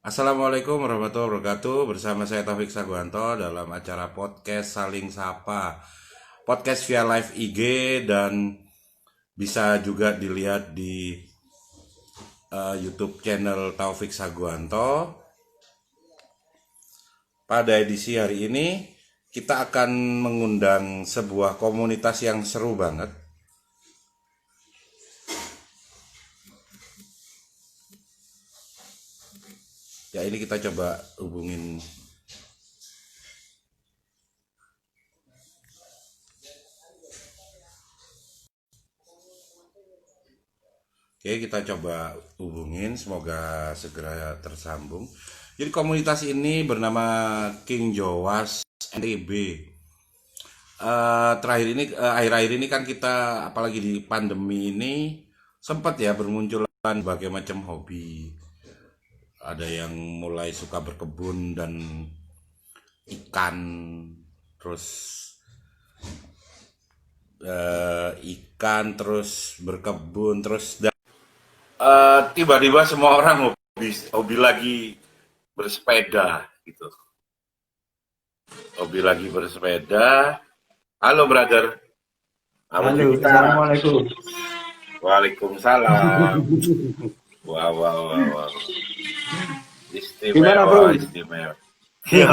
Assalamualaikum warahmatullahi wabarakatuh. Bersama saya Taufik Saguanto dalam acara podcast Saling Sapa. Podcast via live IG dan bisa juga dilihat di YouTube channel Taufik Saguanto. Pada edisi hari ini kita akan mengundang sebuah komunitas yang seru banget. Ya, ini kita coba hubungin. Oke, kita coba hubungin, semoga segera tersambung. Jadi komunitas ini bernama King Jowas NTB. Akhir-akhir ini kan kita, apalagi di pandemi ini, sempat ya bermunculan berbagai macam hobi. Ada yang mulai suka berkebun dan ikan, terus berkebun, terus tiba-tiba semua orang hobi lagi bersepeda gitu. Hobi lagi bersepeda. Halo brother. Halo, assalamualaikum. Waalaikumsalam. Wow, wow, wow, wow. Gimana bro? Istimewa. Ya,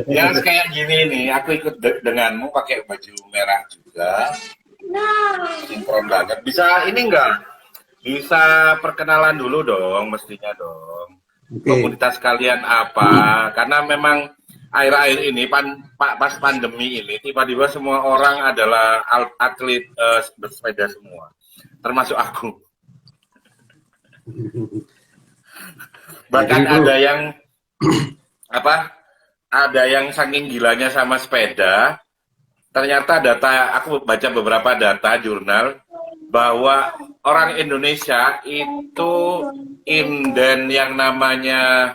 ya kayak gini nih, aku ikut denganmu pakai baju merah juga. Sinkron banget. Bisa ini enggak? Bisa perkenalan dulu dong, mestinya dong. Komunitas kalian apa? Karena memang akhir-akhir ini pas pandemi ini tiba-tiba semua orang adalah atlet bersepeda semua, termasuk aku. Bahkan ada yang apa? Ada yang saking gilanya sama sepeda, ternyata aku baca beberapa data jurnal bahwa orang Indonesia itu inden yang namanya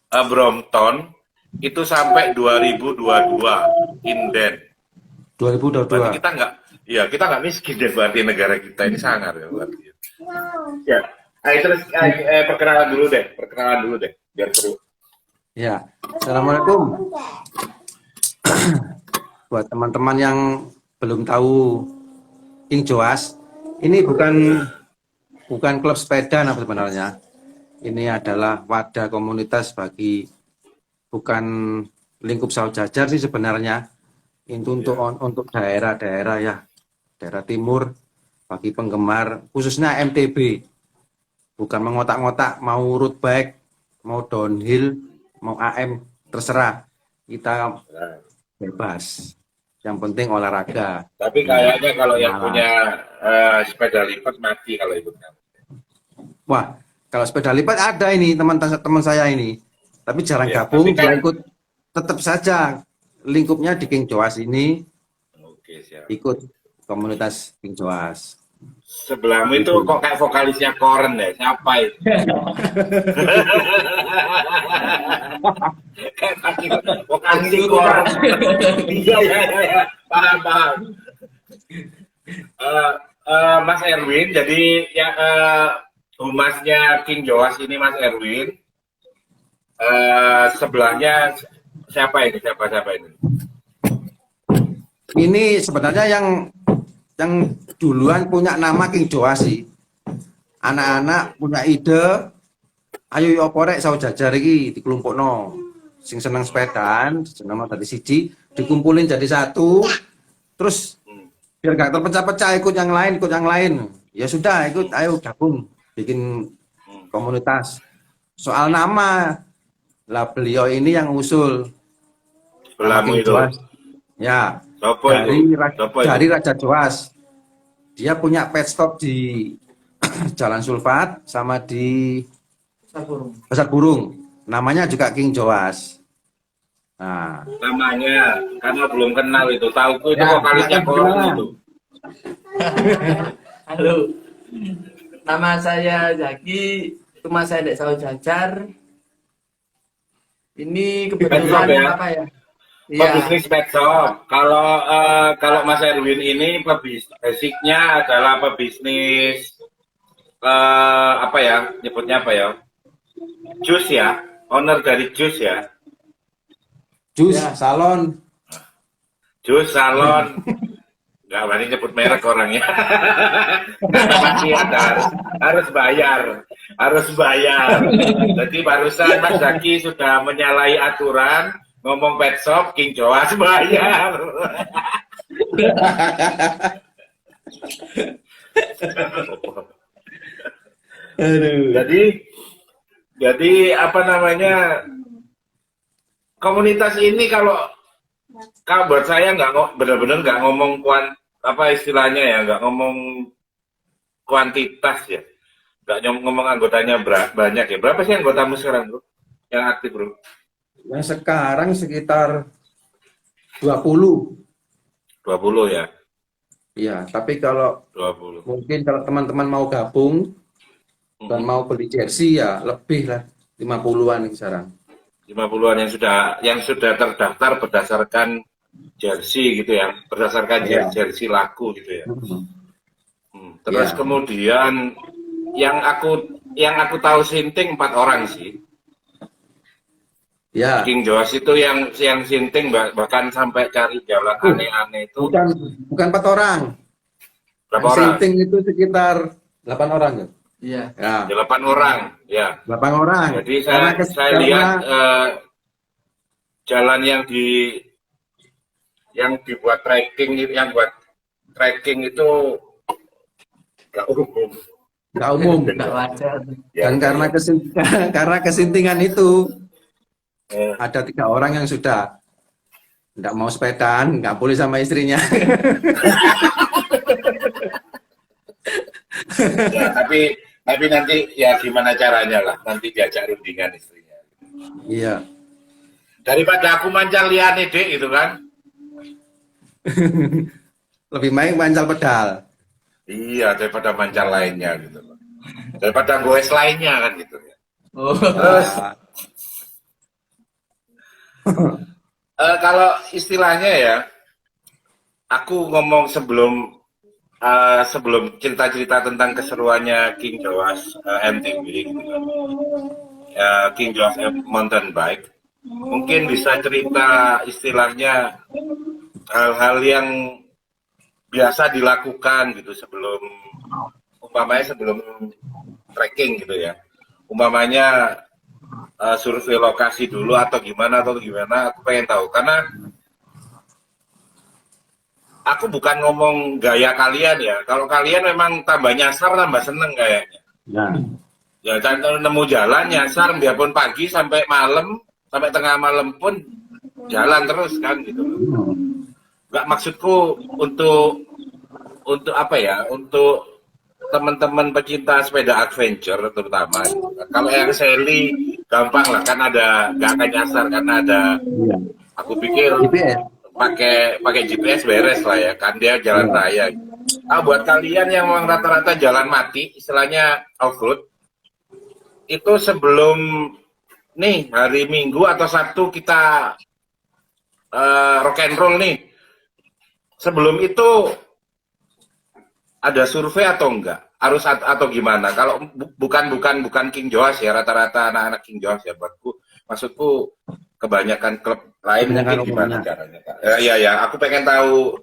Brompton itu sampai 2022 inden. 2022. Berarti kita nggak miskin deh, berarti negara kita ini sangar ya berarti. Ya, terus perkenalan dulu deh, biar seru. Ya, assalamualaikum. Buat teman-teman yang belum tahu King Jowas, ini bukan klub sepeda sebenarnya. Ini adalah wadah komunitas bukan lingkup Saujajar sih sebenarnya. Itu untuk daerah-daerah ya, daerah timur bagi penggemar khususnya MTB. Bukan mengotak-ngotak mau road bike, mau downhill, mau AM, terserah. Kita bebas. Yang penting olahraga. Tapi kayaknya kalau yang punya sepeda lipat mati kalau ikut. Wah, kalau sepeda lipat ada ini teman saya ini. Tapi jarang Ya, gabung, tapi dia ikut tetap saja lingkupnya di King Jowas ini. Oke, siap. Ikut komunitas King Jowas. Sebelahmu itu kok kayak vokalisnya Koren ya? Siapa itu? Kayak vokalisnya Koren. Iya, iya. Paham. Mas Erwin, jadi ya humasnya King Jowas ini Mas Erwin. Sebelahnya siapa ini? Siapa ini? Ini sebenarnya yang duluan punya nama King Jowas sih. Anak-anak punya ide, ayo yo porek Saujajar iki dikelompokno. Sing seneng sepedaan, seneng dari siji, dikumpulin jadi satu. Terus biar gak terpecah-pecah ikut yang lain. Ya sudah, ikut ayo gabung bikin komunitas. Soal nama lah beliau ini yang usul. Sebelahmu itu. Ya, Sopo dari Raja Jowas. Dia punya pet stop di Jalan Sulfat sama di Pasar Burung. Namanya juga King Jowas. Nah, namanya karena belum kenal itu. Tahuku itu vokalisnya Koren itu. Halo, nama saya Zaki, rumah saya di Saujajar. Ini kebetulan apa ya? Pebisnis pet shop. Kalau Mas Erwin ini basicnya adalah pebisnis apa ya? Nyebutnya apa ya? Jus ya, owner dari Jus ya. Jus Ya. salon. Jus salon. Nggak berani nyebut merek orangnya. Pasti harus bayar. Harus bayar. Jadi barusan Mas Zaki sudah menyalahi aturan, ngomong pet shop, King Joas bayar. Jadi apa namanya, komunitas ini kalau buat saya benar-benar nggak ngomong apa istilahnya ya, nggak ngomong kuantitas ya, nggak ngomong anggotanya banyak ya. Berapa sih anggotamu sekarang, bro, yang aktif, bro? Yang sekarang sekitar 20. 20 ya. Iya, tapi kalau 20. mungkin kalau teman-teman mau gabung dan mau beli jersey ya lebih lah 50-an sekarang. 50-an yang sudah terdaftar berdasarkan jersey gitu ya, berdasarkan Iya. jersey laku gitu ya. Terus Iya. kemudian yang aku tahu sinting 4 orang sih. Ya, King Joas itu yang sinting bahkan sampai cari jalan aneh-aneh itu. bukan 4 orang. Berapa Yang orang? sinting itu sekitar 8 orang ya. Iya. Ya, 8 orang ya. 8 orang. Jadi saya lihat jalan yang dibuat trekking, yang buat trekking itu nggak umum. nggak umum. Nggak wajar. Ya, Dan karena kesintingan itu ada 3 orang yang sudah nggak mau sepedaan, nggak boleh sama istrinya. ya, tapi nanti ya gimana caranya lah, nanti diajak rundingan istrinya. Iya. Daripada aku mancal liane dek gitu kan. Lebih baik mancal pedal. Iya, daripada mancal lainnya gitu. Daripada goes lainnya kan gitu ya. Oh. Terus kalau istilahnya ya, aku ngomong sebelum cerita-cerita tentang keseruannya King Joas MTB gitu kan. King Joas Mountain Bike, mungkin bisa cerita istilahnya hal-hal yang biasa dilakukan gitu sebelum trekking gitu ya. Umpamanya survei lokasi dulu atau gimana, aku pengen tahu karena aku bukan ngomong gaya kalian ya. Kalau kalian memang tambah nyasar tambah seneng kayaknya. Nah, Ya kalau nemu jalan nyasar biarpun pagi sampai malam, sampai tengah malam pun jalan terus kan gitu. Nggak, maksudku untuk apa ya? Untuk teman-teman pecinta sepeda adventure terutama. Kalau yang Sally gampang lah kan nggak akan nyasar karena ada. iya. Aku pikir GPS. pakai GPS beres lah ya kan, dia jalan raya. Buat kalian yang memang rata-rata jalan mati, istilahnya off-road, itu sebelum nih hari Minggu atau Sabtu kita rock and roll nih, sebelum itu ada survei atau enggak? Harus atau gimana? Kalau bukan King Joas ya, rata-rata anak-anak King Joas ya, maksudku kebanyakan klub lain mungkin gimana caranya? Ya, aku pengen tahu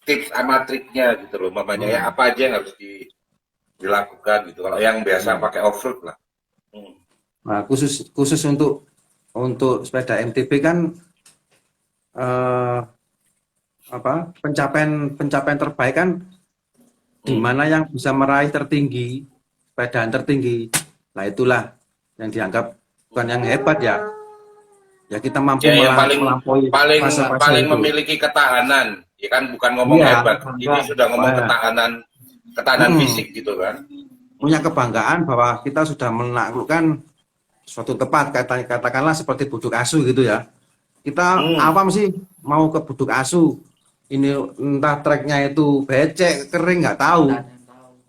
tips sama triknya gitu loh, mamanya ya apa aja yang harus dilakukan gitu. Kalau yang biasa pakai off-road lah. Nah, khusus untuk sepeda MTB kan pencapaian terbaik kan di mana yang bisa meraih tertinggi, sepedaan tertinggi. Nah, itulah yang dianggap bukan yang hebat ya. Ya kita mampu yang melampaui paling fase-fase itu. memiliki ketahanan, ya kan, bukan ngomong hebat. Ini sudah ngomong ketahanan fisik gitu kan. Punya kebanggaan bahwa kita sudah menaklukkan suatu tempat, katakanlah seperti Buduk Asu gitu ya. Kita awam sih mau ke Buduk Asu, ini entah treknya itu becek, kering, nggak tahu.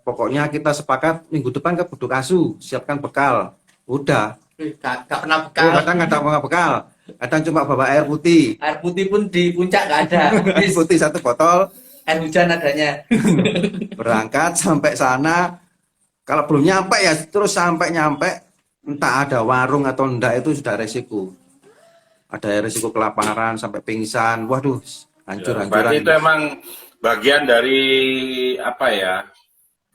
Pokoknya kita sepakat minggu depan ke Buduk Asu, siapkan bekal. Udah. Gak pernah bekal. Kadang nggak ada bekal, kadang cuma bawa air putih. Air putih pun di puncak nggak ada. Air putih 1 botol. Air hujan adanya. Berangkat sampai sana, kalau belum nyampe ya terus sampai nyampe entah ada warung atau enggak itu sudah resiko. Ada resiko kelaparan sampai pingsan. Waduh, hancur-hancuran. Berarti itu emang bagian dari apa ya?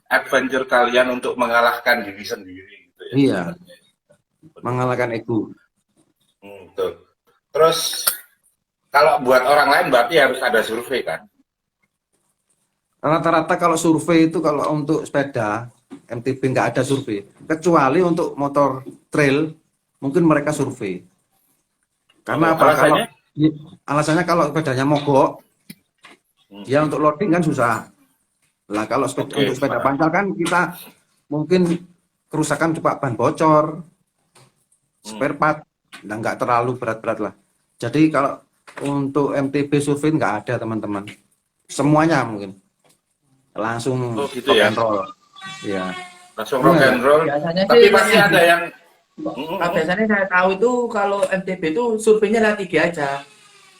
Adventure kalian untuk mengalahkan diri sendiri gitu ya. Iya, mengalahkan ego. Betul. Terus kalau buat orang lain berarti harus ada survei kan? Rata-rata kalau survei itu kalau untuk sepeda MTB nggak ada survei, kecuali untuk motor trail mungkin mereka survei. Karena apa? Alasannya? Alasannya kalau sepedanya mogok, dia untuk loading kan susah. Lah kalau untuk sepeda pancal kan kita mungkin kerusakan cuma ban bocor, spare part, nah, nggak terlalu berat-berat lah. Jadi kalau untuk MTB survei nggak ada teman-teman, semuanya mungkin langsung gitu rock ya? and roll, ya. Langsung rock and roll. Biasanya Tapi sih pasti ada yang Nah, biasanya saya tahu itu kalau MTB itu surveinya ada 3 aja.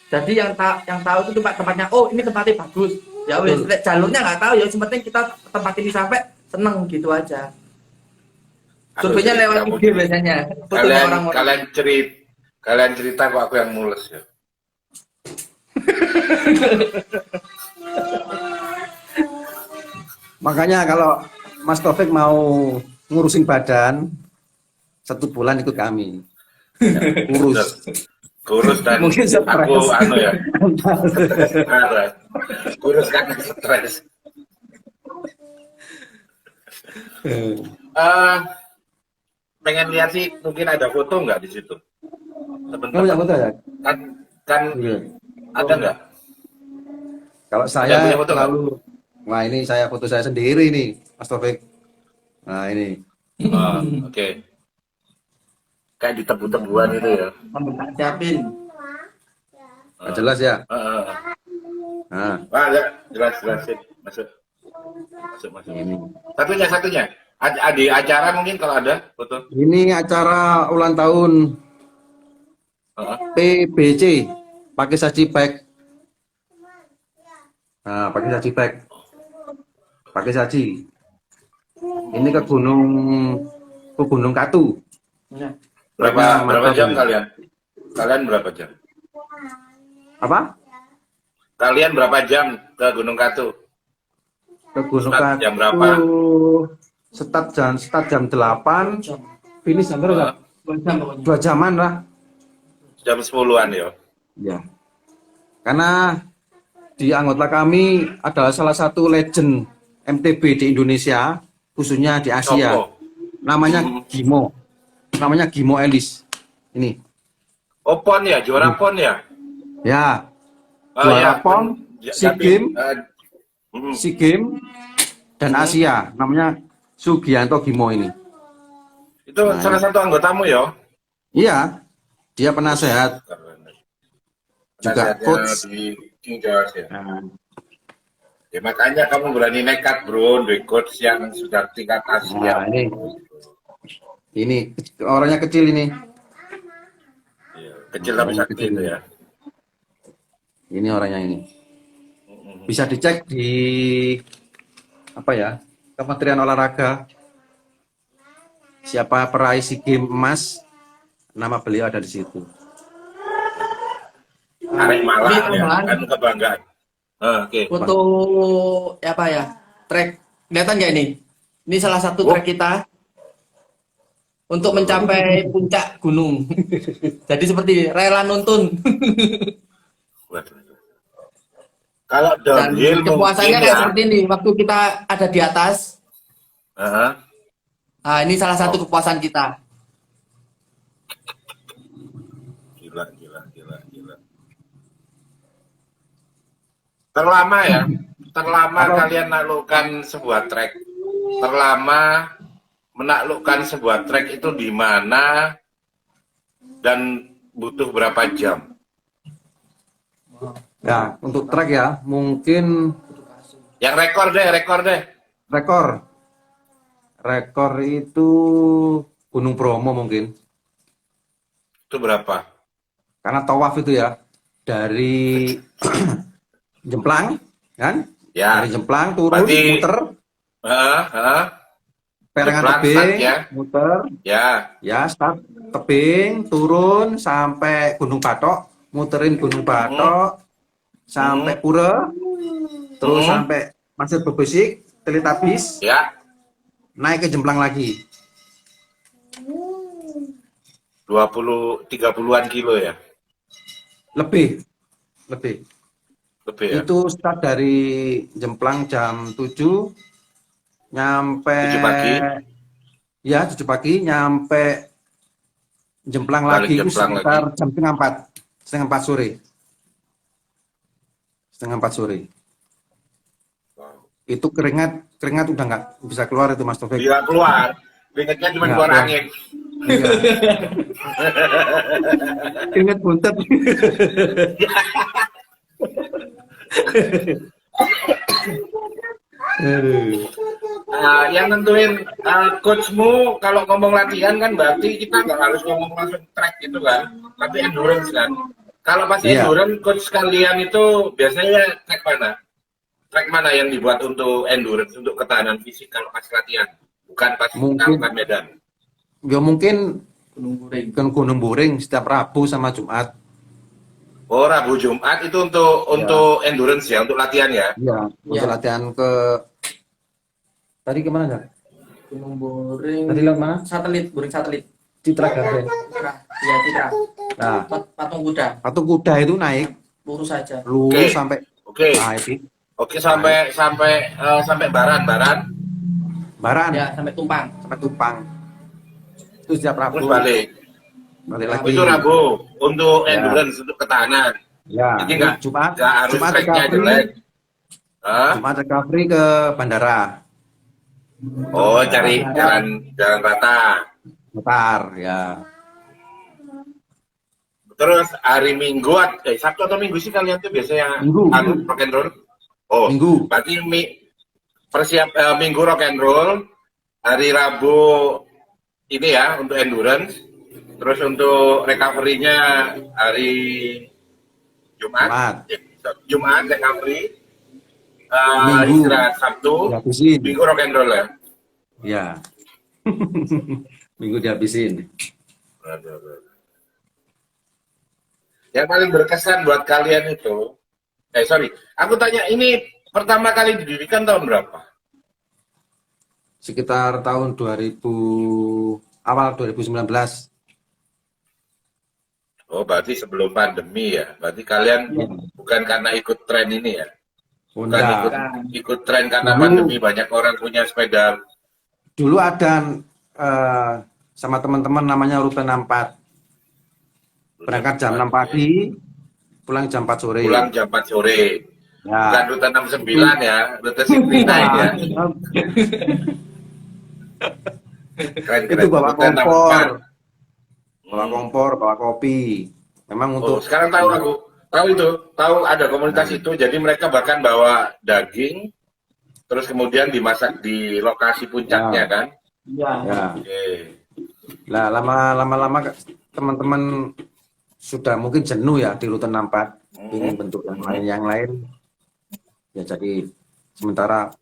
Jadi yang tahu itu tempatnya, oh ini tempatnya bagus. Ya wes, jalurnya nggak tahu ya, yang penting kita tempat ini sampai seneng gitu aja. Surveinya lewat IG biasanya. Kalian cerita kok aku yang mules ya. Makanya kalau Mas Taufik mau ngurusin badan 1 bulan ikut kami. Kurus dan Mungkin stres. aku ya. Kurus karena stres. Pengen lihat sih, mungkin ada foto nggak di situ? Kamu punya foto ya? Kan ada nggak? Kalau saya punya foto selalu, wah ini saya foto saya sendiri nih, Mas Taufik. Nah ini. Oke. Kayak di tebu-tebuan itu ya. Siapin. Jelas ya? Nah. Ya, jelasin. Masuk. Ini. Satunya. Ada acara mungkin kalau ada foto. Ini acara ulang tahun PBC, pakai saji bag. Nah, pakai saji bag. Pakai saji. Ini ke Gunung Katu. Ya. Berapa jam kalian? Kalian berapa jam? Apa? Kalian berapa jam ke Gunung Katu? Ke Gunung Katu. Jam berapa? Start jam 8. Finish jam berapa? 2 jam pokoknya. 2 jaman lah. Jam 10-an ya. Ya. Karena di anggota kami adalah salah satu legend MTB di Indonesia, khususnya di Asia. Namanya Gimo. Namanya Gimo Elis. Ini. Oh, PON ya, juara PON ya? Ya. Juara PON, SEA Games dan Asia. Namanya Sugianto Gimo ini. Itu salah satu anggotamu ya? Iya. Dia penasehat. Juga coach di King George ya. Ya, makanya kamu berani nekat bro, di coach yang sudah tingkat Asia. Nah, ini orangnya kecil ini. Ya, kecil tapi sakti itu ya. Ini orangnya ini. Bisa dicek di apa ya? Kementerian Olahraga. Siapa peraih SEA Games emas? Nama beliau ada di situ. Arek Malang ya, kan kebanggaan. Oke. Foto apa ya? Trek. Kelihatan nggak ini? Ini salah satu trek kita untuk mencapai puncak gunung. Jadi seperti rela nuntun. Kalau Dan downhill kepuasannya mungkin kayak ya. seperti ini. Waktu kita ada di atas. Nah, ini salah satu kepuasan kita. Gila. Terlama ya, kalian menaklukkan sebuah trek. Terlama menaklukkan sebuah trek itu di mana dan butuh berapa jam? Ya, untuk trek ya, mungkin Yang rekor deh. Rekor itu Gunung Bromo mungkin. Itu berapa? Karena tawaf itu ya, dari Jemplang, kan? Ya. Dari Jemplang turun, Berarti- muter, perengan Jeblak, tebing, start ya. muter, Ya. ya start tebing, turun sampai Gunung Batok, muterin Gunung Batok sampai Pura, terus sampai Pasir Bebesik, Teletubbies, Ya. naik ke Jemplang lagi. 30-an kilo ya. Lebih, lebih. Lebih ya. Itu start dari Jemplang jam 7, nyampe 7 pagi. ya 7 pagi, nyampe Jemplang Balik lagi itu Jemplang sekitar lagi. jam setengah 4 sore. Setengah 4 sore. Wow. Itu keringat udah nggak bisa keluar itu Mas Taufik. Bisa keluar. Keringatnya cuma Nggak keluar keluar. angin. Iya. Keringat buntet. Aduh. Yang nentuin coachmu kalau ngomong latihan kan berarti kita nggak harus ngomong langsung track gitu kan, tapi endurance kan. Kalau pas Iya. endurance, coach kalian itu biasanya track mana? Track mana yang dibuat untuk endurance, untuk ketahanan fisik kalau pas latihan, bukan pas Mungkin. melakukan medan? Ya mungkin Gunung Buring. ke Gunung Buring setiap Rabu sama Jumat. Oh, Rabu Jumat itu untuk endurance ya, untuk latihan ya. Iya, untuk Iya. latihan ke tadi kemana ya? Gunung Buring. Tadi lewat mana? Satelit, Buring satelit. Citra Garden. Citra. Iya, Citra. Nah, Patung kuda. patung kuda itu naik Lurus saja. lurus Oke. sampai Oke, itu oke sampai Baran. Baran Ya, sampai Tumpang. sampai Tupang. Itu setiap Rabu. Terus balik. Balik lagi. Itu Rabu untuk Ya. endurance, untuk ketahanan. Ya, Jadi nggak Jumat harus Jumat tracknya recovery, jelek. Hah? Jumat recovery ke bandara. Oh, cari jalan rata. Mutar ya. Terus hari Minggu, Sabtu atau Minggu sih kalian tuh biasanya Minggu. rock and roll. Oh, Minggu. berarti Minggu rock and roll, hari Rabu ini ya untuk endurance, terus untuk recovery-nya hari Jumat, Jumat recovery, Minggu. istirahat Sabtu, Dihabisin. Minggu rock and roll ya. Ya. Minggu dihabisin. Yang paling berkesan buat kalian itu, aku tanya ini pertama kali didirikan tahun berapa? Sekitar tahun 2000 awal 2019. Oh, berarti sebelum pandemi ya. Berarti kalian bukan karena ikut tren ini ya. Oh, Bukan enggak. ikut tren karena Dulu- pandemi, banyak orang punya sepeda. Dulu ada sama teman-teman namanya rute 64. Berangkat jam 6 pagi, pulang jam 4 sore. Pulang jam 4 sore. Bukan Ya. rute 69 ya, rute 69 ya. Keren, Itu bawa Rute 64. kompor. Bawa kompor, bawa kopi. Memang Oh, untuk sekarang tahu aku. Tahu ada komunitas itu. Jadi mereka bahkan bawa daging, terus kemudian dimasak di lokasi puncaknya Ya. kan. Iya. ya. Oke. Lah lama-lama teman-teman sudah mungkin jenuh ya di rute 64, ingin bentuk yang lain. Ya jadi sementara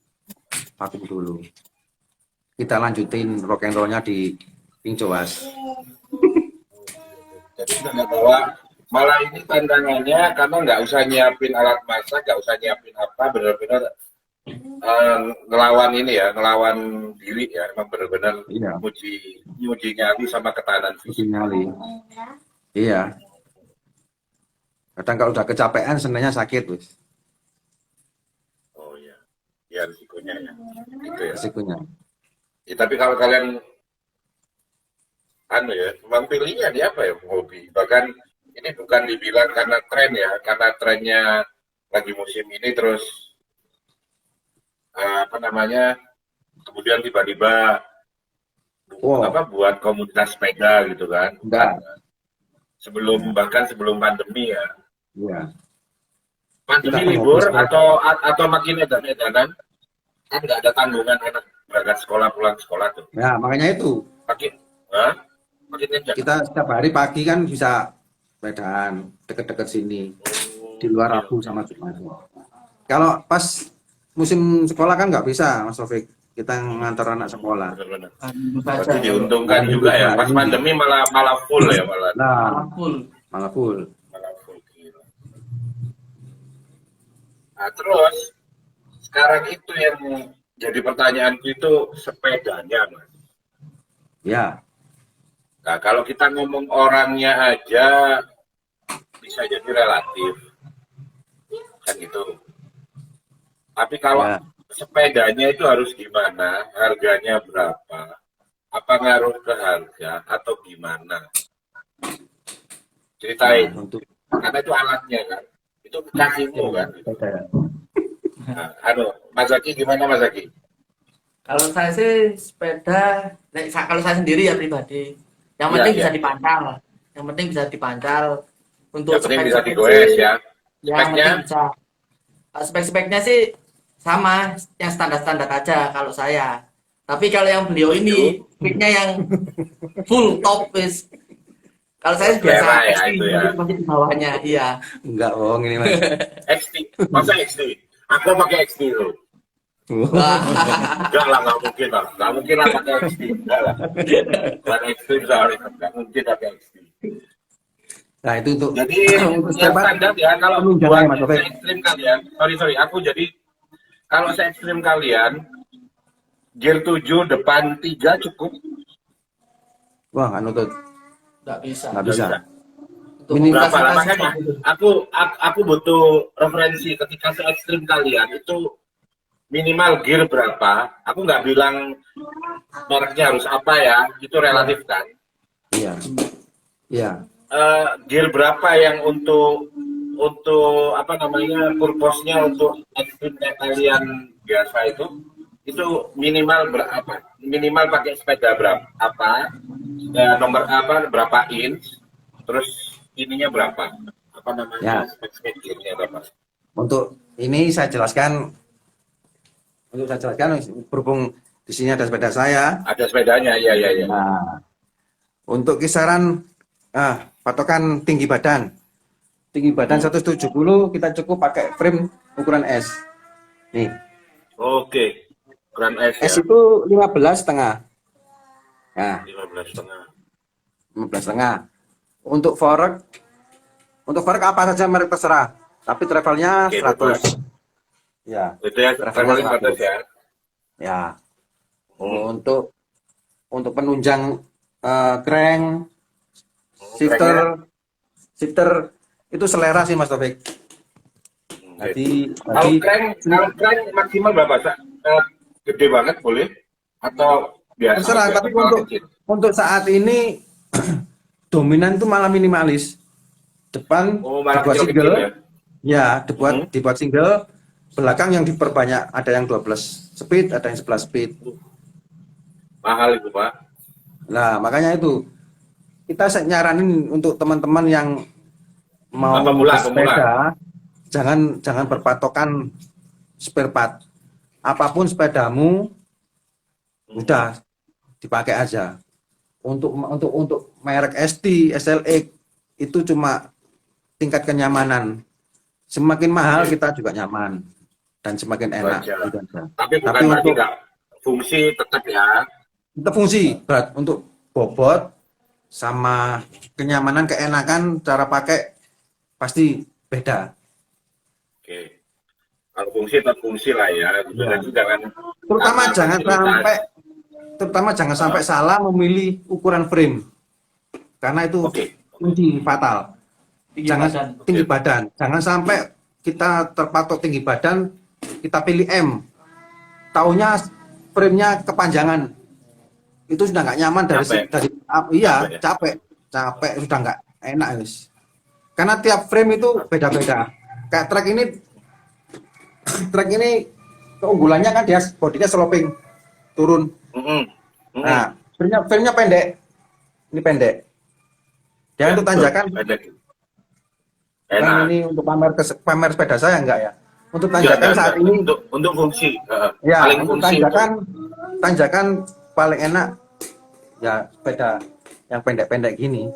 vakum dulu. Kita lanjutin rock and roll-nya di King Joas. Jadi udah nggak bawa. Malah ini tantangannya karena nggak usah nyiapin alat masak, nggak usah nyiapin apa, benar-benar ngelawan ini ya, ngelawan diri ya, emang benar-benar Iya. nyuji nyali sama ketahanan fisik. Sinyali. Iya. Kadang kalau udah kecapean senangnya sakit, wis. Oh iya, ya risikonya ya, gitu ya. Resikonya. Ya, tapi kalau kalian memang pilihnya di apa ya, hobi. Bahkan ini bukan dibilang karena tren ya, karena trennya lagi musim ini terus kemudian tiba-tiba buat komunitas sepeda gitu kan. Enggak. Bahkan sebelum pandemi ya. Iya. Pandemi Kita libur fokus atau makin edan-edanan, kan nggak ada tanggungan anak berangkat sekolah pulang sekolah tuh. Ya, makanya itu. Makin kencang. Kita setiap hari pagi kan bisa sepedaan deket-deket sini. Di luar Rabu sama Jumat. Kalau pas musim sekolah kan nggak bisa, Mas Taufik. kita ngantar anak sekolah. Benar-benar. Saja. Berarti diuntungkan juga ya. Pas pandemi malah full ya malah. Nah, Full. malah full. Malah full gila. Nah, terus sekarang itu yang jadi pertanyaanku itu sepedanya, Mas. Ya, Nah, kalau kita ngomong orangnya aja bisa jadi relatif. Kan gitu. Tapi kalau Ya. sepedanya itu harus gimana? Harganya berapa? Apa ngaruh ke harga atau gimana? Ceritain. untuk Karena itu alatnya kan. Itu kakimu kan. sepeda. Nah, Mas Zaki gimana Mas Zaki? Kalau saya sih sepeda, kalau saya sendiri ya pribadi, yang penting Iya, bisa iya. dipancal, yang penting bisa dipancal. Untuk Yang penting bisa spek-speknya digoes sih, ya. yang Speknya? penting bisa. Spek-speknya sih sama, yang standar-standar aja kalau saya. Tapi kalau yang beliau ini, speknya yang full top wis. Kalau saya biasa Selera ya, XT, itu ya. masih di bawahnya, iya. Enggak bohong ini Mas. XT. Masa XT? Aku pakai XT loh. Wah. Enggak lah, nggak mungkin lah. Nggak mungkin lah pakai XT. Enggak lah. Bukan XT soalnya. Nggak mungkin pakai XT. Nah, itu untuk Jadi untuk yang sepeda standar ya kalau penunjangnya, buat Mas Taufik. ekstrim kalian, sorry aku jadi kalau saya ekstrim kalian gear 7 depan 3 cukup. Wah, nggak nutut. Nggak bisa. Nggak bisa. Untuk Minimal Berapa lah mobilitas makanya seperti itu. aku butuh referensi ketika se ekstrim kalian itu minimal gear berapa. Aku nggak bilang mereknya harus apa ya, itu relatif kan. Iya. Iya. Gear berapa yang untuk apa namanya purpose-nya untuk ekstrimnya kalian biasa itu minimal berapa? Minimal pakai sepeda berapa? Apa? Nomor apa? Berapa inch? Terus ininya berapa? Apa namanya? Ya. Spek gearnya berapa? Untuk ini saya jelaskan berhubung di sini ada sepeda saya. Ada sepedanya, iya. Nah, untuk kisaran patokan tinggi badan. Tinggi badan 170 kita cukup pakai frame ukuran S. Nih, Oke. Ukuran S S ya. itu 15,5. Nah, 15,5. 15,5. Untuk fork apa saja merek terserah. Tapi travelnya Oke, 100. Ya, Itu ya traveling 100. batas ya. ya. Untuk penunjang crank, shifter itu selera sih Mas Taufik. Kalau crank maksimal berapa? Gede banget boleh? Atau biasa? Terserah, tapi untuk saat ini dominan itu malah minimalis. Depan malah dibuat kecil-kecil single, ya? ya dibuat single. Belakang yang diperbanyak, ada yang 12 speed, ada yang 11 speed. Mahal itu Pak. Nah, makanya itu kita nyaranin untuk teman-teman yang mau Pemula. sepeda, jangan berpatokan spare part. Apapun sepedamu, udah dipakai aja. Untuk merek ST, SLX itu cuma tingkat kenyamanan. Semakin mahal kita juga nyaman dan semakin enak. Gitu aja. Tapi bukan berarti untuk nggak fungsi tetap ya. tetap fungsi berat untuk bobot sama kenyamanan, keenakan, cara pakai pasti beda. Oke. Kalau fungsi tetap fungsi lah ya. Gitu. Ya. Dan jangan Terutama jangan sampai salah memilih ukuran frame. Karena itu kunci fatal. Tinggi badan. Jangan sampai kita terpatok tinggi badan, kita pilih M. Taunya frame-nya kepanjangan. Itu sudah nggak nyaman capek sudah nggak enak guys. Karena tiap frame itu beda-beda. Kayak trek ini keunggulannya kan dia bodinya sloping turun. Nah, frame-nya pendek. Ini pendek. Dia untuk tanjakan. Kan ini untuk pamer sepeda saya enggak ya. Untuk tanjakan saat ini untuk fungsi. Ya, paling untuk fungsi tanjakan paling enak ya sepeda yang pendek-pendek gini.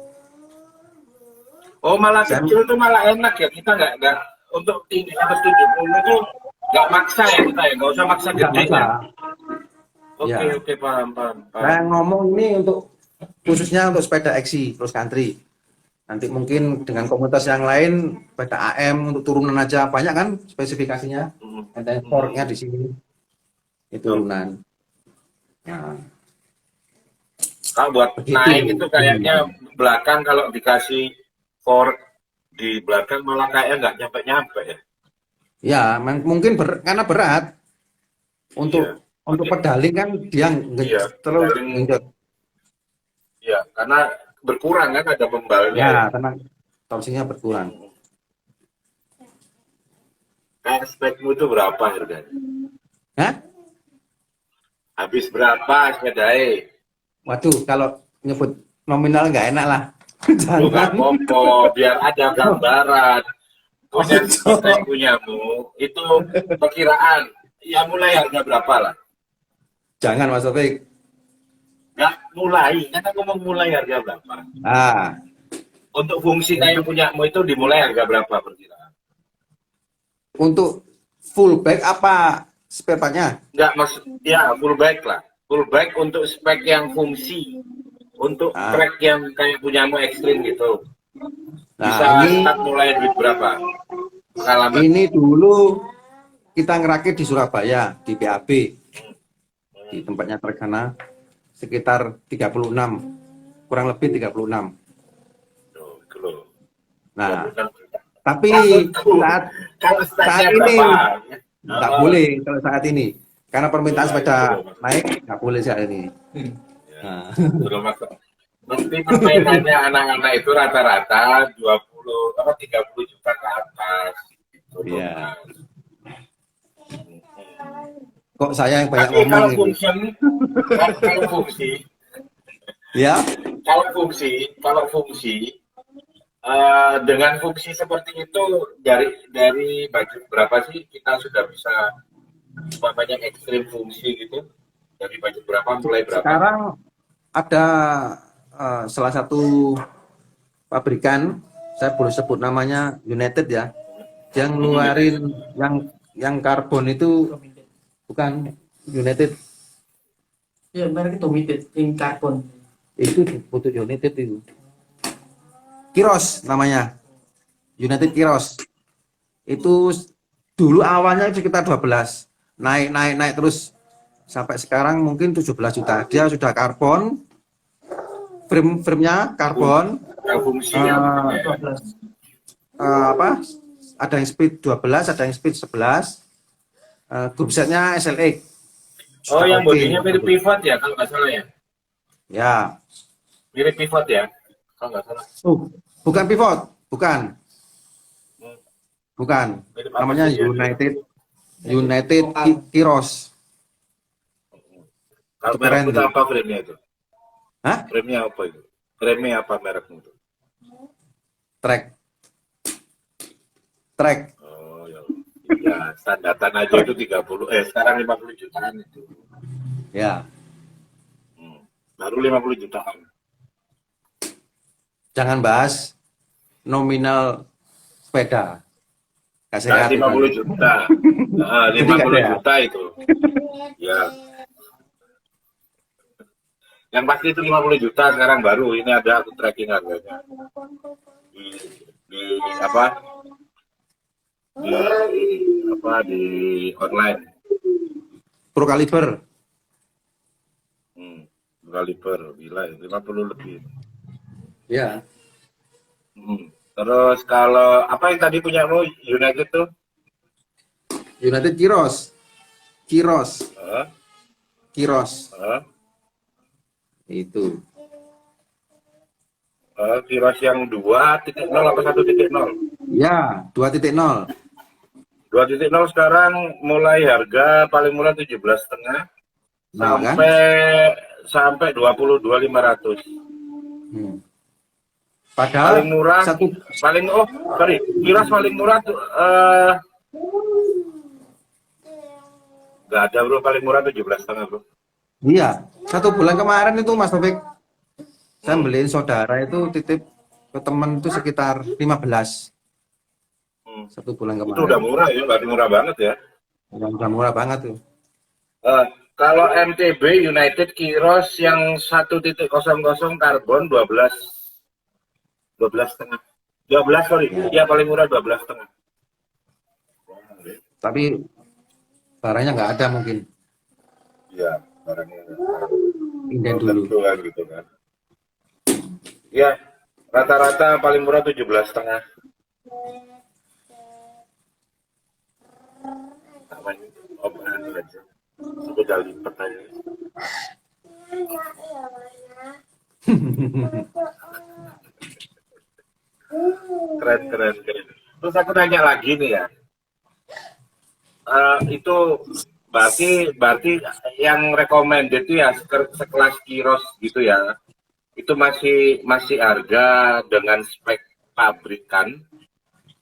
Oh, malah kecil tuh malah enak ya. Kita nggak untuk tinggi 170 itu nggak maksa ya kita ya. Nggak usah maksa gede ya. Oke, Ya. oke, paham, paham, Saya paham. ngomong ini untuk khususnya untuk sepeda XC cross country. Nanti mungkin dengan komunitas yang lain, sepeda AM untuk turunan aja banyak kan spesifikasinya. Hmm, Ada hmm, torque-nya di sini, itu betul. turunan. Nah, Kalau buat begitu. naik itu kayaknya belakang kalau dikasih fork di belakang malah kayaknya nggak nyampe-nyampe ya. Ya, mungkin karena berat Iya, untuk pakai pedaling kan dia iya, terus paling ngenjot. iya karena berkurang kan ada membalnya Ya, ya. karena torsinya berkurang. Hmm. Kayak spekmu itu berapa harganya? Hah? Habis berapa sepedanya? Waduh, kalau nyebut nominal nggak enak lah. Lo nggak Jangan. apa-apa, biar ada gambaran. Punya kita yang Ojo. punyamu itu perkiraan. Ya mulai harga berapa lah? Jangan Mas Taufik. Nggak mulai, kan aku mau mulai harga berapa? Ah, Untuk fungsi kayak punyamu itu dimulai harga berapa perkiraan? untuk full bag apa spare part-nya? Nggak maksud, ya full bike lah. Full bike untuk spek yang fungsi. Untuk Ah, track yang kayak punyamu ekstrim gitu. nah Bisa start mulai duit berapa? Pengalaman. ini dulu kita ngerakit di Surabaya di PAB di tempatnya terkena sekitar 36, kurang lebih 36. Tuh, itu loh. Nah, 36 juta. tapi Maksudku, saat kalau saat speknya ini berapa? nggak boleh kalau saat ini karena permintaan Iya, sepeda itu loh. naik nggak boleh saat ini. Ya, Nah, itu loh masuk. Mesti permainannya anak-anak itu rata-rata 20 apa 30 juta ke atas. Gitu loh, iya. Mas. Kok saya yang banyak Tapi ngomong kalau ini? fungsi, Ya, kalau fungsi dengan fungsi seperti itu dari budget berapa sih kita sudah bisa umpamanya ekstrim fungsi gitu? Dari budget berapa mulai berapa? sekarang ada salah satu pabrikan, saya boleh sebut namanya United ya, yang ngeluarin yang karbon itu bukan United, Iya, mereka Domited, yang karbon. itu butuh United itu. Kiros namanya, United Kiros. Itu dulu awalnya sekitar 12, naik terus sampai sekarang mungkin 17 juta. Dia sudah karbon, frame-nya karbon, Yang fungsinya mungkin ya. 12. apa? Ada yang speed 12, ada yang speed 11. Group setnya SLX. Oh, Sudah yang oke. bodinya mirip pivot ya kalau nggak salah ya. Ya. Mirip pivot ya kalau nggak salah. Bukan pivot, bukan. Hmm. Bukan. Mirip apa Namanya sih ya? United Kiros. Kalau Itu merek keren itu tuh. apa frame-nya itu? Hah? Frame-nya apa itu? Frame-nya apa mereknya itu? Trek. Oh ya. Ya, standaran aja itu 30 sekarang 50 jutaan itu. Ya. Baru 50 jutaan. Jangan bahas nominal sepeda. Kasih Nah, kreatif 50 aja. juta. Nah, Jadi nggak 50 ada. juta itu. Ya. Yang pasti itu 50 juta sekarang baru. Ini ada aku tracking harganya. Di apa? Di online. Pro Caliber. Kaliber, gila 50 lebih. Ya. Terus kalau apa yang tadi punya lo United tuh? United Kiros. Kiros. Itu. Kiros yang 2.0 apa 1.0? Ya, 2.0. 2.0 sekarang mulai harga paling murah 17,5 Nah, kan? sampai 22.500. Padahal Paling murah Kiros paling murah tuh nggak ada bro, paling murah 17,5 bro. iya, 1 bulan kemarin itu Mas Taufik, saya beliin saudara itu titip ke teman itu sekitar 15. 1 bulan Itu kemarin. udah murah ya, berarti murah banget ya. Udah murah banget tuh. Kalau MTB United Kiros yang 1.00 karbon 12,5. 12 sorry. Ya paling murah 12,5. Tapi barangnya nggak ada mungkin. Iya, barangnya Inden belum dulu. tentu kan gitu kan. Ya, rata-rata paling murah 17,5. Aman, omongan aja. Sudah lipat aja. Keren, keren, keren. Terus aku nanya lagi nih ya. Itu berarti yang recommended itu ya sekelas Kiros gitu ya. Itu masih harga dengan spek pabrikan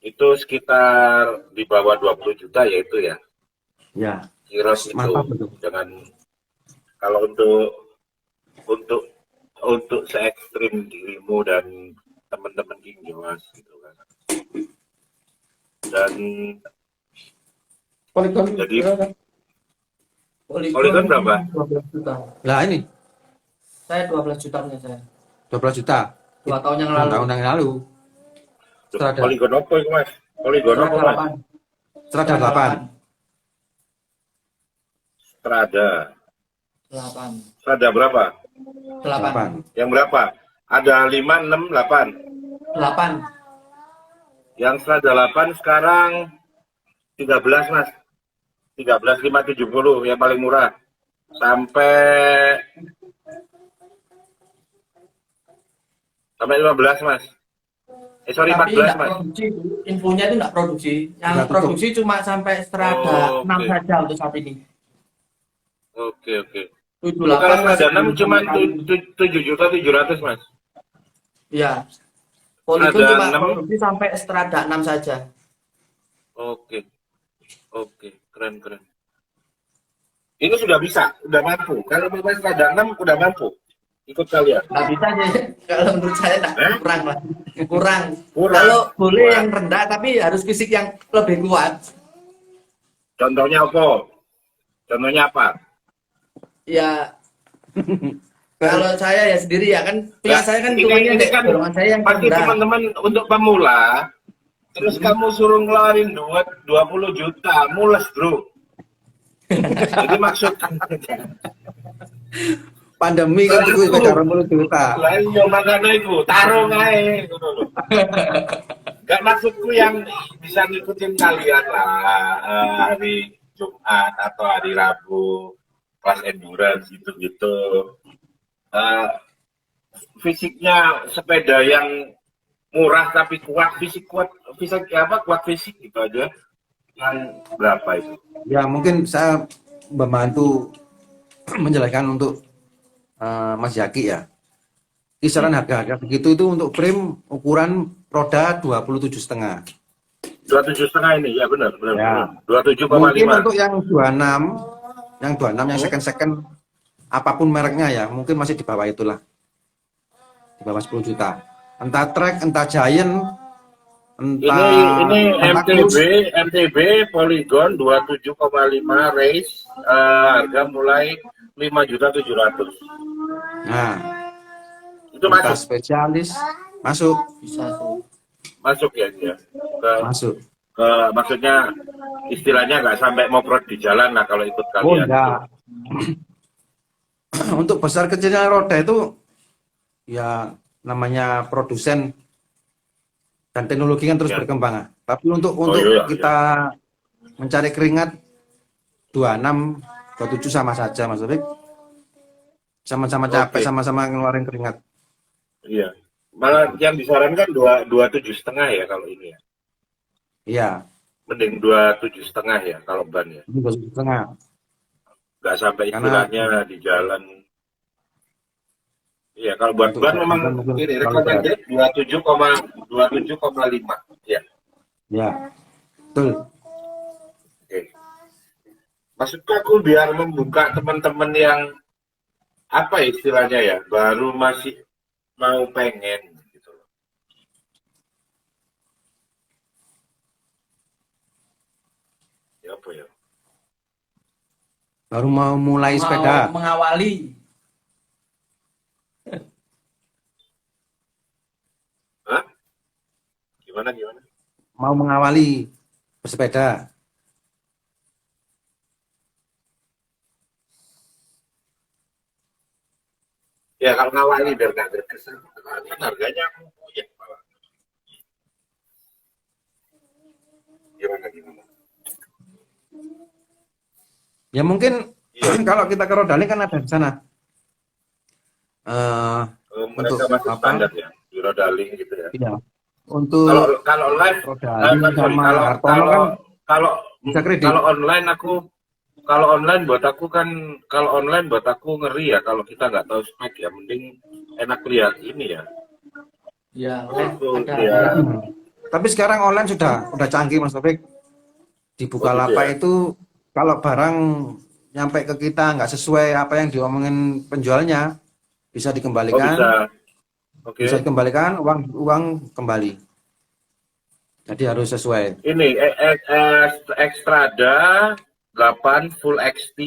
itu sekitar di bawah 20 juta ya itu ya. Ya, Kiros itu mantap betul. dengan kalau untuk se ekstrim dirimu dan teman-teman King Joas gitu kan. Dan Polygon jadi berapa? Polygon berapa? 12 juta. Lah ini Saya 12 juta punya saya. 12 juta. 2 tahun yang lalu. Tahun yang lalu. Strada. Polygon apa itu mas? Polygon apa mas? Strada 8. Strada. 8. Strada berapa? 8. Yang berapa? Ada 5, 6, 8. 8. Yang Strada 8 sekarang 13 mas. 13.570 yang paling murah. Sampai 15 mas. Sorry, Tapi 14 nggak mas. produksi, infonya itu nggak produksi. Yang Nggak tutup. produksi cuma sampai Strada Oh, 6 oke. saja untuk saat ini. Oke. 78 Kalau masih Strada 6 belum cuma sama sekali. 7.700.000 mas. Iya. Polygon Strada cuma 6. produksi sampai Strada 6 saja. Oke. Keren. Ini sudah bisa, sudah mampu. Kalau mau Strada 6 sudah mampu. Ikut kalian. Nggak bisa sih. Kalau menurut saya nggak Eh? kurang lah. Kurang. Kurang. Kalau boleh Kurang. yang rendah tapi harus fisik yang lebih kuat. Contohnya apa? Contohnya apa? Ya kalau saya ya sendiri ya kan punya saya kan hitungannya ini kan dorongan saya yang pasti rendah. teman-teman untuk pemula. Terus kamu suruh ngeluarin 20 juta, mules bro. Jadi maksud Pandemi kan itu beda 20 juta. lah iya makanya itu taruh aja gitu loh. Gak maksudku yang bisa ngikutin kalian lah hari Jumat atau hari Rabu kelas endurance gitu-gitu. Fisiknya sepeda yang murah tapi kuat fisik kuat fisik gitu aja. Yang berapa itu? Ya mungkin saya membantu menjelaskan untuk Mas Yaki ya. Kisaran harga-harga begitu itu untuk frame ukuran roda 27,5. 27,5 ini ya benar. Ya. 27,5. Mungkin untuk yang 26, yang second apapun mereknya ya, mungkin masih di bawah itulah. Di bawah 10 juta. Entah Trek, entah Giant, Ini entah Cruise. MTB Polygon 27,5 race harga mulai 5.700.000. Nah, Itu entah masuk spesialis masuk, Bisa tuh. masuk ya dia. masuk. Maksudnya istilahnya nggak sampai moprot di jalan lah kalau ikut Oh kalian. enggak. Untuk besar kecilnya roda itu ya namanya produsen dan teknologi kan terus Ya. berkembang. Ah. Tapi untuk iya, kita mencari keringat 26, 27 sama saja Mas Rifik. Sama-sama capek, Oke. sama-sama ngeluarin keringat. Iya. Malah yang disarankan 27,5 ya kalau ini ya. Iya, Mending 27,5 ya kalau ban ya. ini 27,5. Nggak sampai Karena- istilahnya di jalan. Iya, kalau buat Untuk ban jalan memang mungkin ini terlalu recommended 27,5. Ya. Ya, betul. Oke. Maksudku aku biar membuka teman-teman yang apa istilahnya ya, baru masih mau pengen gitu loh. Ya apa ya? Baru mau mulai Mau sepeda. mengawali. Hah? Gimana? Mau mengawali bersepeda. Ya kalau ngawali biar nggak terkesan. Kan harganya aku punya malah. Gimana? Ya mungkin Iya. kalau kita ke Rodaling kan ada di sana. Eh untuk Mereka masih apa? standar ya, di Rodaling gitu ya. Iya. Kalau Untuk kalau live, Rodaling sorry, sama kalau Hartono kalau kan kalau bisa kredit. kalau online aku kalau online buat aku kan kalau online buat aku ngeri ya kalau kita nggak tahu spek ya mending enak lihat ini ya Ya, itu ada ya. ya. Tapi sekarang online sudah canggih Mas Taufik. Di Oh gitu Bukalapak ya. itu kalau barang nyampe ke kita nggak sesuai apa yang diomongin penjualnya bisa Oh dikembalikan, bisa, oke. bisa dikembalikan uang kembali. Jadi harus sesuai. Ini Extrada 8 Full XT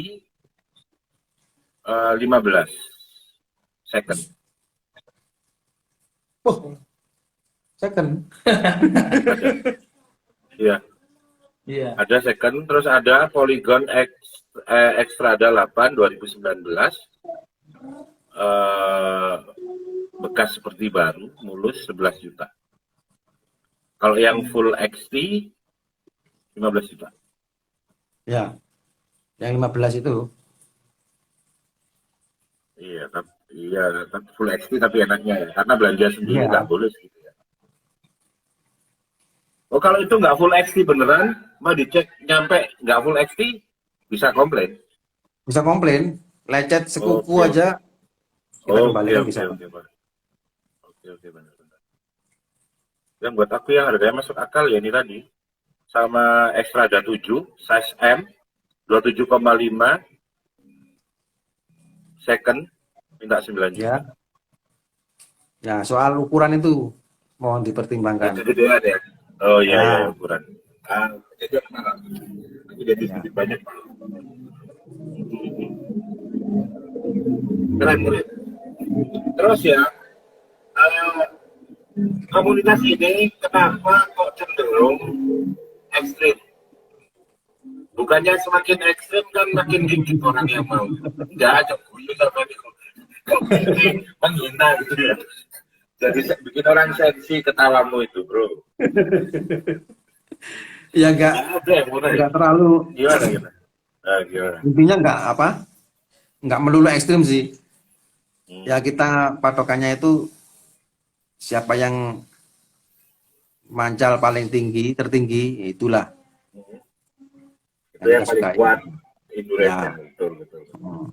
15 second. Oh, second. Iya, Iya. ada second terus ada Polygon Extrada 8 2019 bekas seperti baru, mulus 11 juta. Kalau yang full XT 15 juta. Ya, yang 15 itu. Tapi full XT tapi enaknya ya, karena belanja sendiri Iya. nggak boleh gitu ya. Oh kalau itu nggak full XT beneran, mau dicek nyampe nggak full XT bisa komplain. Bisa komplain, lecet sekuku Oke. aja kita kembalikan Oke, bisa. Pak. Oke, benar. Yang buat aku yang harganya masuk akal ya ini tadi. Sama Extrada 7, size M, 27,5, second, minta 9 juta. Ya. Ya, soal ukuran itu mohon dipertimbangkan. Itu gedean ya? Oh iya, Ya. ukuran. Itu kenapa? Aku jadi sedikit banyak. Keren. Terus ya, komunitas ini kenapa kok cenderung ekstrim? Bukannya semakin ekstrim kan makin dikit orang yang mau. Enggak ada guyu sama ini menghina gitu ya. Jadi bikin orang sensi ketawamu itu, bro. Ya enggak Ada yang mulai. enggak terlalu Gimana? Gimana? intinya enggak apa? Enggak melulu ekstrim sih. Hmm. Ya kita patokannya itu siapa yang mancal paling tinggi, tertinggi, itulah Itu yang kita paling sukai. kuat endurance Ya. betul. Hmm.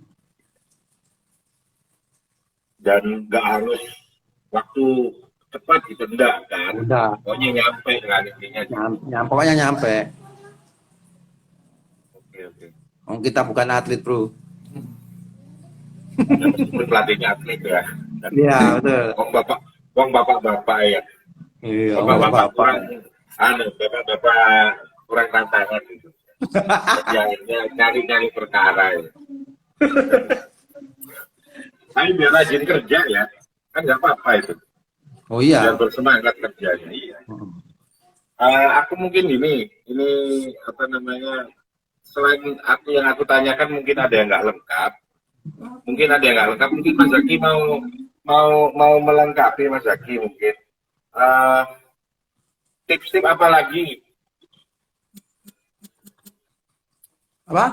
Dan nggak harus waktu cepat gitu enggak kan? Udah, Pokoknya nyampe kan intinya. pokoknya nyampe. Oke. Oh, kita bukan atlet, bro. Ya, meskipun pelatihnya atlet ya. Dan Iya, betul. Wong bapak ya. Iya, Bapak-bapak bapak. kurang, bapak-bapak kurang tantangan gitu. Jadi akhirnya cari perkara ya. Tapi biar rajin kerja ya, kan nggak apa-apa itu. Oh iya. Biar bersemangat kerjanya. Iya. Aku mungkin ini apa namanya? Selain yang aku tanyakan mungkin ada yang nggak lengkap. Mungkin Mas Zaki mau melengkapi Mas Zaki mungkin. Tips-tips apa lagi? Apa?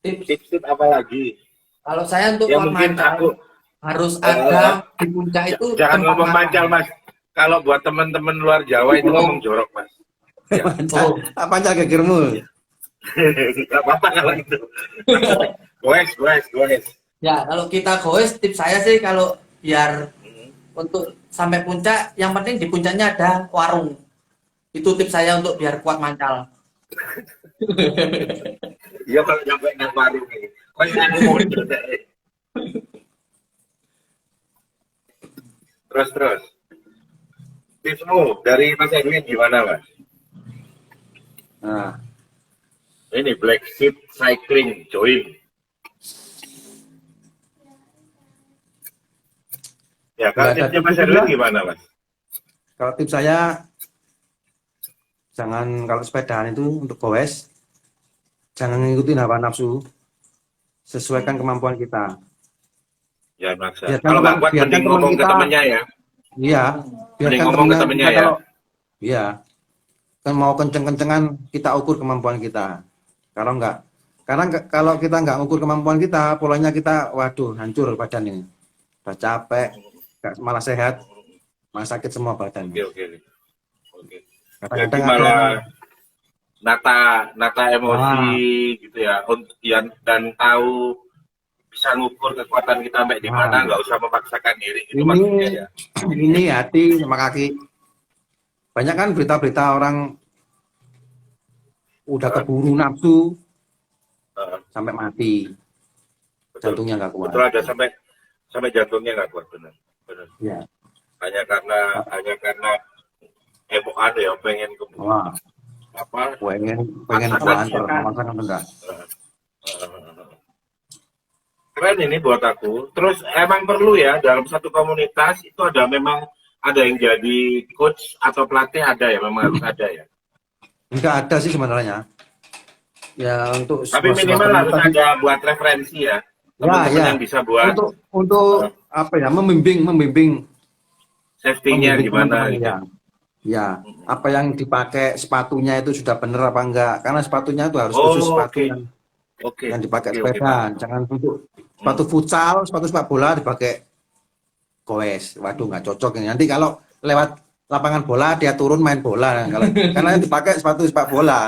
Tips-tips apa lagi? Kalau saya untuk Ya kuat mungkin mancal, aku harus ada di puncak itu jangan tempat ngomong makan. mancal Mas. Kalau buat teman-teman luar Jawa itu ngomong jorok Mas. Ya. Mancal. Apa aja gegermu? Gak apa-apa kalau itu. Goes. Ya, kalau kita goes, tips saya sih kalau biar untuk sampai puncak, yang penting di puncaknya ada warung. Itu tips saya untuk biar kuat mancal. Iya kalau nyampe nang warung ini. Kok yang muncul deh. Terus. Tipsmu dari Mas Edwin gimana Mas? Nah, Ini Black Sheep Cycling join. Ya, kalau Nggak ada tipsnya Mas tips Erwin juga. gimana, Mas? Kalau tips saya, jangan kalau sepedaan itu untuk goes, jangan ngikutin hawa nafsu, sesuaikan kemampuan kita. Ya, maksa. Biarkan Kalau teman, nggak kuat, biarkan mending teman ngomong ke kita, temennya ya. iya, Mending biarkan ngomong ke temennya temennya kita ya. kalau, iya, kan mau kenceng-kencengan kita ukur kemampuan kita. Kalau enggak, karena kalau kita nggak ukur kemampuan kita, polanya kita, waduh, hancur badan ini. Udah capek, malah sehat, malah sakit semua badan. Oke, oke. Oke. Jadi Kadang-kadang ada yang, malah nata emosi wah, gitu ya, untuk yang dan tahu bisa ngukur kekuatan kita sampai di wah, mana, nggak usah memaksakan diri, itu ini, maksudnya ya. ini hati sama kaki. Banyak kan berita-berita orang udah Heeh, keburu nafsu heeh, sampai mati, betul. jantungnya nggak kuat. Betul, ada sampai sampai jantungnya nggak kuat, benar. Benar. Ya, Hanya karena anu ya, pengen wah, apa pengen maksakan kelantar, diri. maksakan enggak. Heeh, heeh. Keren ini buat aku. Terus emang perlu ya dalam satu komunitas itu ada yang jadi coach atau pelatih, ada ya, memang harus ada ya. Enggak ada sih sebenarnya. Ya untuk Tapi sebuah minimal harus komunitas, ada buat referensi ya. ya Teman-teman ya. yang bisa buat Untuk apa ya, membimbing safety-nya gimana teman-teman gitu. ya. Ya, apa yang dipakai sepatunya itu sudah benar apa enggak? Karena sepatunya itu harus khusus Oh, sepatu oke. Oke. yang dipakai Oke, sepeda. paham. Jangan untuk Hmm. sepatu futsal, sepatu sepak bola dipakai goes. Waduh, nggak cocok ini. Nanti kalau lewat lapangan bola dia turun main bola. Karena yang dipakai sepatu sepak bola.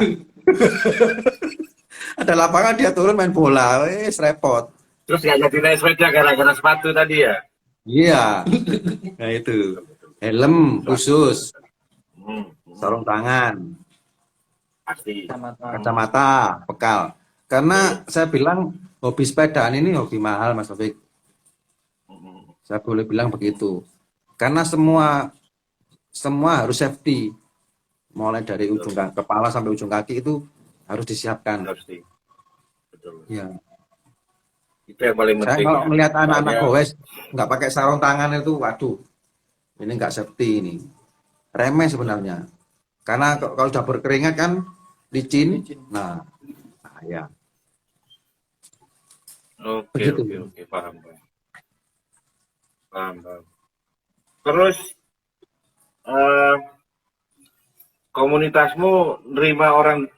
Ada lapangan dia turun main bola, repot. Terus nggak jadi naik sepeda gara-gara sepatu tadi ya? Iya, nah itu. Helm khusus, Hmm. sarung tangan, Pasti. kacamata, bekal. Karena saya bilang hobi sepedaan ini hobi mahal, Mas Taufik. Hmm. Saya boleh bilang begitu. Karena semua harus safety. Mulai dari ujung kepala sampai ujung kaki itu harus disiapkan. Pasti. Betul. Ya. Itu yang paling Saya penting kalau ya. melihat anak-anak Soalnya, goes nggak pakai sarung tangan itu, waduh, ini nggak safety ini. Remeh sebenarnya. Karena kalau sudah berkeringat kan licin. Nah, ya oke, begitu. oke, paham, paham. Paham, paham. Terus eh, komunitasmu nerima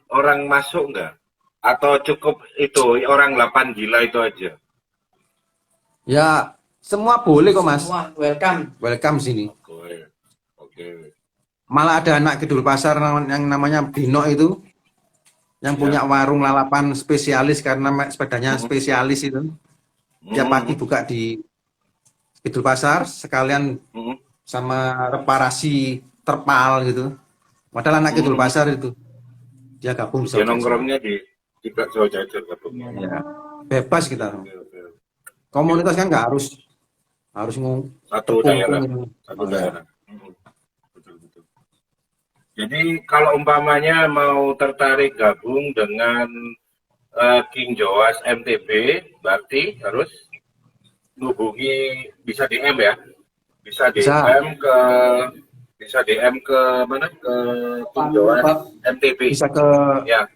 orang masuk nggak? Atau cukup itu orang 8 gila itu aja? Ya, semua boleh kok Mas. Semua welcome. Welcome sini. Oke, oke. Malah ada anak Kidul Pasar yang namanya Bino itu, yang punya warung lalapan spesialis karena sepedanya spesialis itu. Tiap pagi buka di Kidul Pasar sekalian sama reparasi terpal gitu. Padahal anak Kidul Pasar itu. Dia gabung Dia sama nongkrongnya di bakso jajar gabung. ya, bebas kita. Oke, oke. Komunitas kan nggak harus Satu daerah, terkumpul. satu daerah. Betul, betul. Jadi kalau umpamanya mau tertarik gabung dengan King Joas MTB, berarti harus hubungi, bisa DM ya, bisa Bisa. DM ke mana, ke King Joas MTB Bisa ke ya.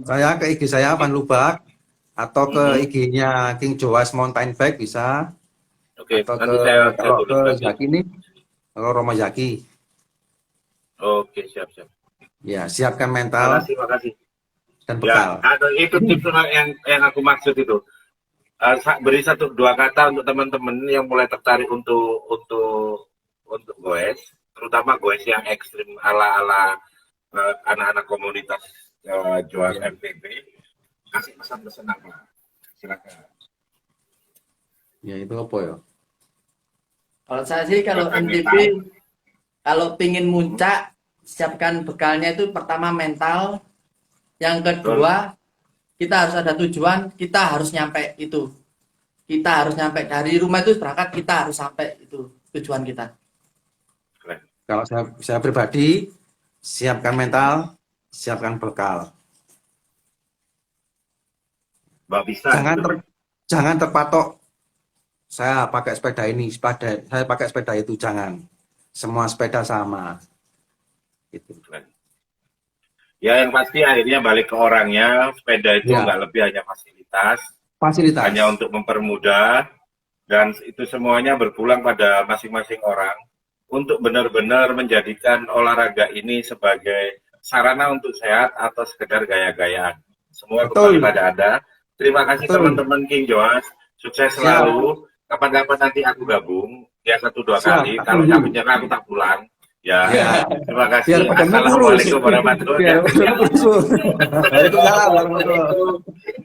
saya, ke IG saya Van Lubak, atau ke IG-nya King Joas Mountain Bike bisa, Oke, atau nanti saya kalau tulis ke lagi. Zaki nih, kalau Romo Zaki. Oke, siap. Ya, siapkan mental Makasih. dan Ya, bekal. itu tips yang aku maksud itu. Beri 1-2 kata untuk teman-teman yang mulai tertarik untuk goes, terutama goes yang ekstrim ala anak-anak komunitas Joas MTB. Kasih pesan-pesan apa? Silakan. Ya itu apa ya? Kalau saya sih kalau MTB, kalau pingin muncak, siapkan bekalnya itu pertama mental, yang kedua kita harus ada tujuan, kita harus nyampe itu. Kita harus nyampe dari rumah itu berangkat, kita harus sampai itu tujuan kita. Kalau saya pribadi, siapkan mental, siapkan bekal. Mbak bisa. Jangan terpatok saya pakai sepeda ini, saya pakai sepeda itu, jangan. Semua sepeda sama. Gitu. Ya yang pasti akhirnya balik ke orangnya, sepeda itu Ya. nggak lebih hanya fasilitas, Fasilitas. hanya untuk mempermudah, dan itu semuanya berpulang pada masing-masing orang untuk benar-benar menjadikan olahraga ini sebagai sarana untuk sehat atau sekedar gaya-gayaan. Semua Betul. kembali pada Anda. Terima kasih Betul. teman-teman King Joas, sukses Siap. selalu. Kapan-kapan nanti aku gabung, ya 1-2 Siap, kali. tak Kalau tunggu. nggak menyerah aku tak pulang. Ya, Ya. terima kasih. Biar pada Assalamualaikum warahmatullahi Biar wabarakatuh. pada Waalaikumsalam warahmatullahi wabarakatuh.